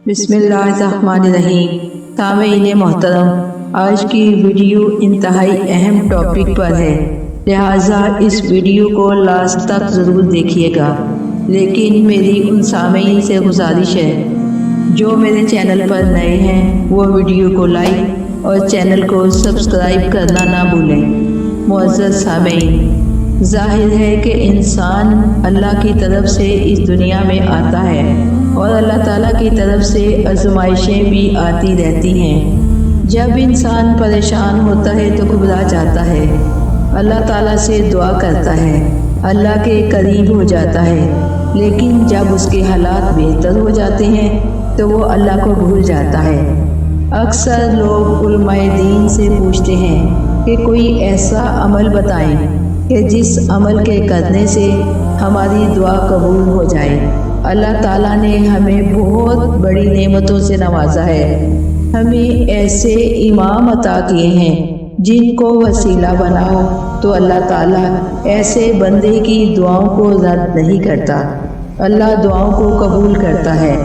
بسم اللہ الرحمن الرحیم۔ سامعین محترم، آج کی ویڈیو انتہائی اہم ٹاپک پر ہے، لہٰذا اس ویڈیو کو لاسٹ تک ضرور دیکھیے گا۔ لیکن میری ان سامعین سے گزارش ہے جو میرے چینل پر نئے ہیں، وہ ویڈیو کو لائک اور چینل کو سبسکرائب کرنا نہ بھولیں۔ معزز سامعین، ظاہر ہے کہ انسان اللہ کی طرف سے اس دنیا میں آتا ہے اور اللہ تعالیٰ کی طرف سے آزمائشیں بھی آتی رہتی ہیں۔ جب انسان پریشان ہوتا ہے تو گھبرا جاتا ہے، اللہ تعالیٰ سے دعا کرتا ہے، اللہ کے قریب ہو جاتا ہے، لیکن جب اس کے حالات بہتر ہو جاتے ہیں تو وہ اللہ کو بھول جاتا ہے۔ اکثر لوگ علماء دین سے پوچھتے ہیں کہ کوئی ایسا عمل بتائیں کہ جس عمل کے کرنے سے ہماری دعا قبول ہو جائے۔ اللہ تعالیٰ نے ہمیں بہت بڑی نعمتوں سے نوازا ہے، ہمیں ایسے امام عطا کیے ہیں جن کو وسیلہ بناؤ تو اللہ تعالیٰ ایسے بندے کی دعاؤں کو رد نہیں کرتا، اللہ دعاؤں کو قبول کرتا ہے۔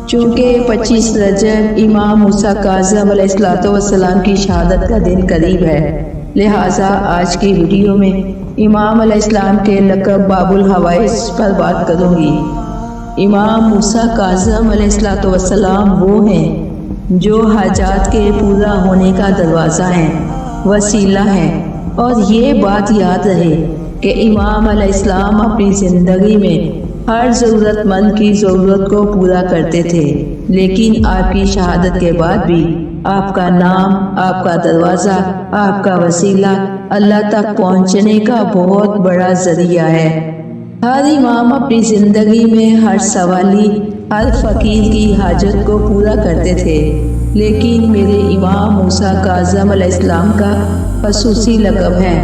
چونکہ 25 رجب امام موسیٰ کاظم علیہ السلام کی شہادت کا دن قریب ہے، لہٰذا آج کی ویڈیو میں امام علیہ السلام کے لقب باب الحوائج پر بات کروں گی۔ امام موسیٰ کاظم علیہ السلام وہ ہیں جو حاجات کے پورا ہونے کا دروازہ ہیں، وسیلہ ہیں، اور یہ بات یاد رہے کہ امام علیہ السلام اپنی زندگی میں ہر ضرورت مند کی ضرورت کو پورا کرتے تھے، لیکن آپ کی شہادت کے بعد بھی آپ کا نام، آپ کا دروازہ، آپ کا وسیلہ اللہ تک پہنچنے کا بہت بڑا ذریعہ ہے۔ ہر امام اپنی زندگی میں ہر سوالی، ہر فقیر کی حاجت کو پورا کرتے تھے، لیکن میرے امام موسیٰ کاظم علیہ السلام کا خصوصی لقب ہے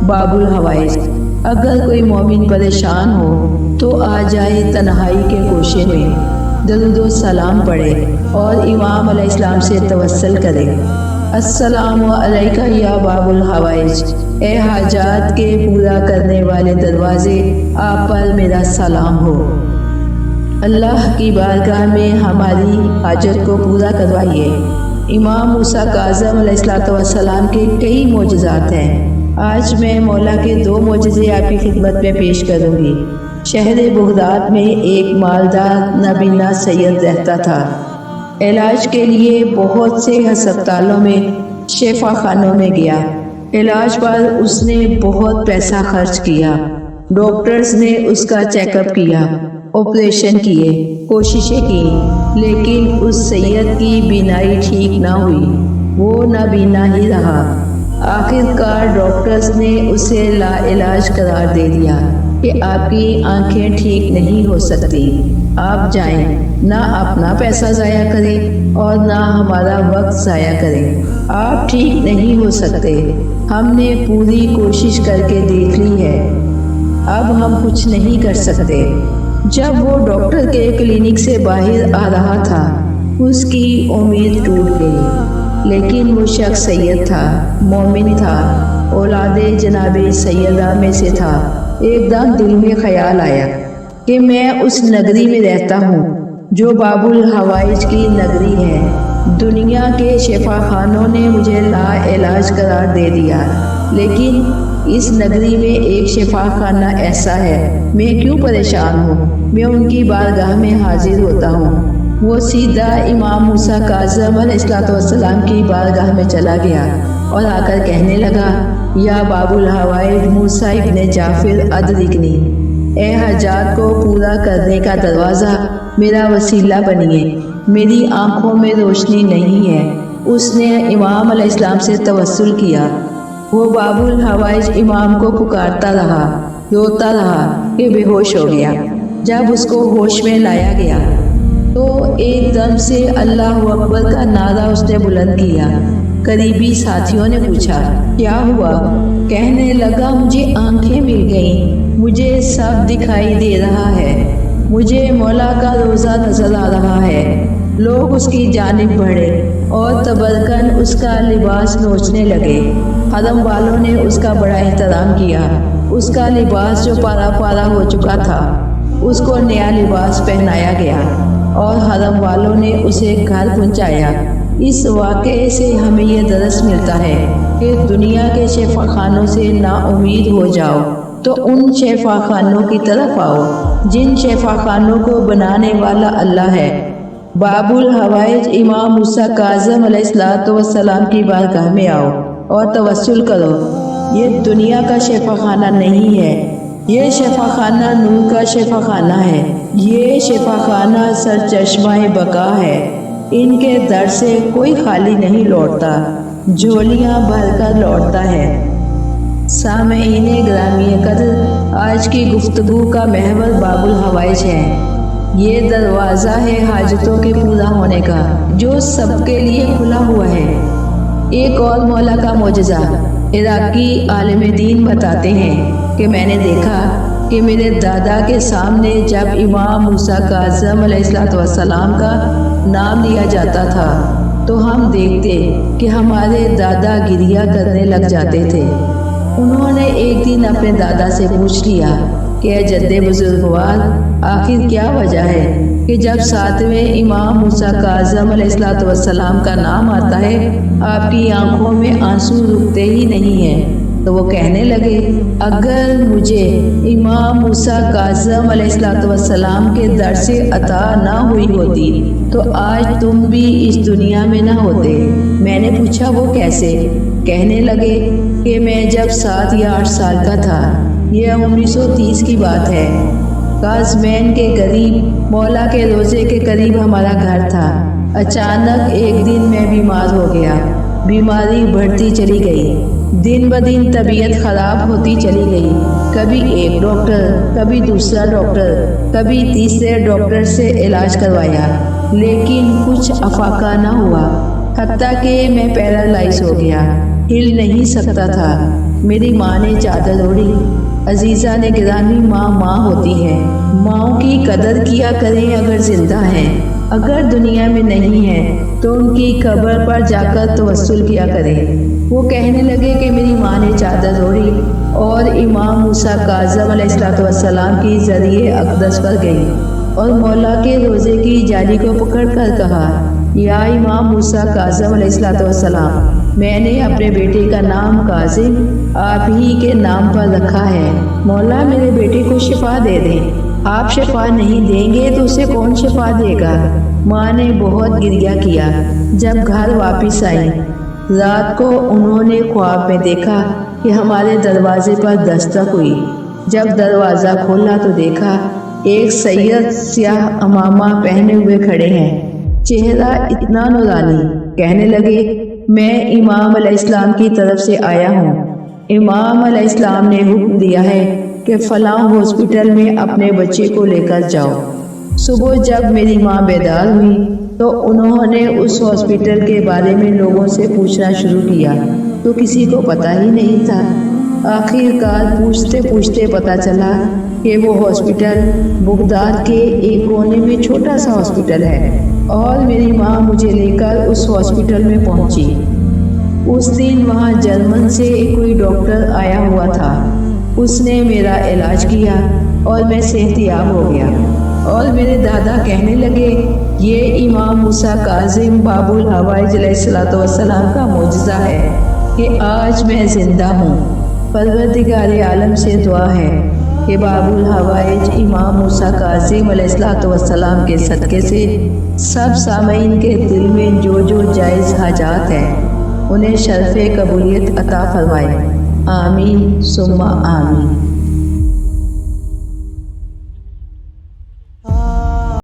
باب الحوائج۔ اگر کوئی مومن پریشان ہو تو آ جائے تنہائی کے گوشے میں، درود و سلام پڑھے اور امام علیہ السلام سے توسل کرے، السلام علیکہ یا باب الحوائج، اے حاجات کے پورا کرنے والے دروازے، آپ پر میرا سلام ہو۔ اللہ کی بارگاہ میں ہماری حاجت کو پورا کروائیے۔ امام موسیٰ کاظم علیہ السلام کے کئی معجزات ہیں، آج میں مولا کے 2 معجزے آپ کی خدمت میں پیش کروں گی۔ شہر بغداد میں ایک مالدار نابینا سید رہتا تھا۔ علاج کے لیے بہت سے ہسپتالوں میں، شفا خانوں میں گیا، علاج پر اس نے بہت پیسہ خرچ کیا، ڈاکٹرز نے اس کا چیک اپ کیا، آپریشن کیے، کوششیں کی، لیکن اس سید کی بینائی ٹھیک نہ ہوئی، وہ نابینا ہی رہا۔ آخر کار ڈاکٹرز نے اسے لا علاج قرار دے دیا کہ آپ کی آنکھیں ٹھیک نہیں ہو سکتی، آپ جائیں، نہ اپنا پیسہ ضائع کریں اور نہ ہمارا وقت ضائع کریں، آپ ٹھیک نہیں ہو سکتے، ہم نے پوری کوشش کر کے دیکھ لی ہے، اب ہم کچھ نہیں کر سکتے۔ جب وہ ڈاکٹر کے کلینک سے باہر آ رہا تھا، اس کی امید ٹوٹ گئی، لیکن وہ شخص سید تھا، مومن تھا، اولاد جناب سیدہ میں سے تھا۔ ایک دم دل میں خیال آیا کہ میں اس نگری میں رہتا ہوں جو باب الحوائج کی نگری ہے، دنیا کے شفا خانوں نے مجھے لا علاج قرار دے دیا، لیکن اس نگری میں ایک شفا خانہ ایسا ہے، میں کیوں پریشان ہوں، میں ان کی بارگاہ میں حاضر ہوتا ہوں۔ وہ سیدھا امام موسیٰ کاظم علیہ السلام کی بارگاہ میں چلا گیا اور آ کر کہنے لگا، یا باب الحوائج موسیٰ ابن جعفر ادرکنی، اے حاجات کو پورا کرنے کا دروازہ، میرا وسیلہ بنیے، میری آنکھوں میں روشنی نہیں ہے۔ اس نے امام علیہ السلام سے توسل کیا۔ وہ باب الحوائج امام کو پکارتا رہا، روتا رہا کہ بے ہوش ہو گیا۔ جب اس کو ہوش میں لایا گیا تو ایک دم سے اللہ اکبر کا نعرہ اس نے بلند کیا۔ قریبی ساتھیوں نے پوچھا، کیا ہوا؟ کہنے لگا، مجھے آنکھیں مل گئیں، مجھے سب دکھائی دے رہا ہے، مجھے مولا کا روزہ نظر آ رہا ہے۔ لوگ اس کی جانب بڑھے اور تبرکن اس کا لباس نوچنے لگے۔ حرم والوں نے اس کا بڑا احترام کیا، اس کا لباس جو پارا پارا ہو چکا تھا، اس کو نیا لباس پہنایا گیا۔ اور حرم والوں نے اسے گھر پہنچایا۔ اس واقعے سے ہمیں یہ درس ملتا ہے کہ دنیا کے شفا خانوں سے نا امید ہو جاؤ تو ان شفا خانوں کی طرف آؤ جن شفا خانوں کو بنانے والا اللہ ہے۔ باب الحوائج امام موسیٰ کاظم علیہ السلام کی بارگاہ میں آؤ اور توسل کرو۔ یہ دنیا کا شفا خانہ نہیں ہے، یہ شفا خانہ نور کا شفا خانہ ہے۔ یہ شفا خانہ سرچشمہ بقا ہے، ان کے در سے کوئی خالی نہیں لوٹتا، جھولیاں بھر کر لوٹتا ہے۔ سامعین گرامی قدر، آج کی گفتگو کا محور باب الحوائج ہے۔ یہ دروازہ ہے حاجتوں کے پورا ہونے کا جو سب کے لیے کھلا ہوا ہے۔ ایک اور مولا کا معجزہ عراقی عالم دین بتاتے ہیں کہ میں نے دیکھا کہ میرے دادا کے سامنے جب امام موسیٰ کاظم علیہ السلام کا نام لیا جاتا تھا تو ہم دیکھتے کہ ہمارے دادا گریہ کرنے لگ جاتے تھے۔ انہوں نے ایک دن اپنے دادا سے پوچھ لیا کہ اے جد بزرگوار، آخر کیا وجہ ہے کہ جب 7ویں امام موسیٰ کاظم علیہ السلام کا نام آتا ہے آپ کی آنکھوں میں آنسو رکتے ہی نہیں ہیں؟ تو وہ کہنے لگے، اگر مجھے امام موسیٰ کاظم علیہ السلام کے در سے عطا نہ ہوئی ہوتی تو آج تم بھی اس دنیا میں نہ ہوتے۔ میں نے پوچھا وہ کیسے؟ کہنے لگے کہ میں جب 7 یا 8 سال کا تھا، یہ 1930 کی بات ہے، کاظمین کے قریب مولا کے روزے کے قریب ہمارا گھر تھا۔ اچانک ایک دن میں بیمار ہو گیا، بیماری بڑھتی چلی گئی، دن بدن طبیعت خراب ہوتی چلی گئی۔ کبھی ایک ڈاکٹر، کبھی دوسرا ڈاکٹر، کبھی تیسرے ڈاکٹر سے علاج کروایا، لیکن کچھ افاقہ نہ ہوا، حتیٰ کہ میں پیرالائز ہو گیا، ہل نہیں سکتا تھا۔ میری ماں نے چادر اوڑھی۔ عزیزہ نے گرامی، ماں ہوتی ہے، ماؤں کی قدر کیا کریں اگر زندہ ہیں، اگر دنیا میں نہیں ہیں تو ان کی قبر پر جا کر توسل کیا کریں۔ وہ کہنے لگے کہ میری ماں نے چادر اوڑھی اور امام موسیٰ کاظم علیہ السلام کی ذریعے اقدس پر گئی اور مولا کے روزے کی جالی کو پکڑ کر کہا، یا امام موسیٰ کاظم علیہ السلام، میں نے اپنے بیٹے کا نام کاظم آپ ہی کے نام پر رکھا ہے، مولا میرے بیٹے کو شفا دے دیں۔ آپ شفا نہیں دیں گے تو اسے کون شفا دے گا؟ ماں نے بہت گریہ کیا۔ جب گھر واپس آئی، رات کو انہوں نے خواب میں دیکھا کہ ہمارے دروازے پر دستک ہوئی۔ جب دروازہ کھولا تو دیکھا ایک سید سیاہ عمامہ پہنے ہوئے کھڑے ہیں، چہرہ اتنا نورانی۔ کہنے لگے، میں امام علیہ السلام کی طرف سے آیا ہوں، امام علیہ السلام نے حکم دیا ہے کہ فلاں ہاسپٹل میں اپنے بچے کو لے کر جاؤ۔ صبح جب میری ماں بیدار ہوئی تو انہوں نے اس ہاسپٹل کے بارے میں لوگوں سے پوچھنا شروع کیا تو کسی کو پتہ ہی نہیں تھا۔ آخر کار پوچھتے پوچھتے پتہ چلا کہ وہ ہاسپٹل بغداد کے ایک کونے میں چھوٹا سا ہاسپٹل ہے، اور میری ماں مجھے لے کر اس ہاسپٹل میں پہنچی۔ اس دن وہاں جرمن سے کوئی ڈاکٹر آیا ہوا تھا، اس نے میرا علاج کیا اور میں صحت یاب ہو گیا۔ اور میرے دادا کہنے لگے، یہ امام موسیٰ کاظم باب الحوائج علیہ السلام کا معجزہ ہے کہ آج میں زندہ ہوں۔ پروردگار عالم سے دعا ہے کہ باب الحوائج امام موسیٰ کاظم علیہ السلام کے صدقے سے سب سامعین کے دل میں جو جو جائز حاجات ہیں انہیں شرف قبولیت عطا فرمائے، آمین ثم آمین۔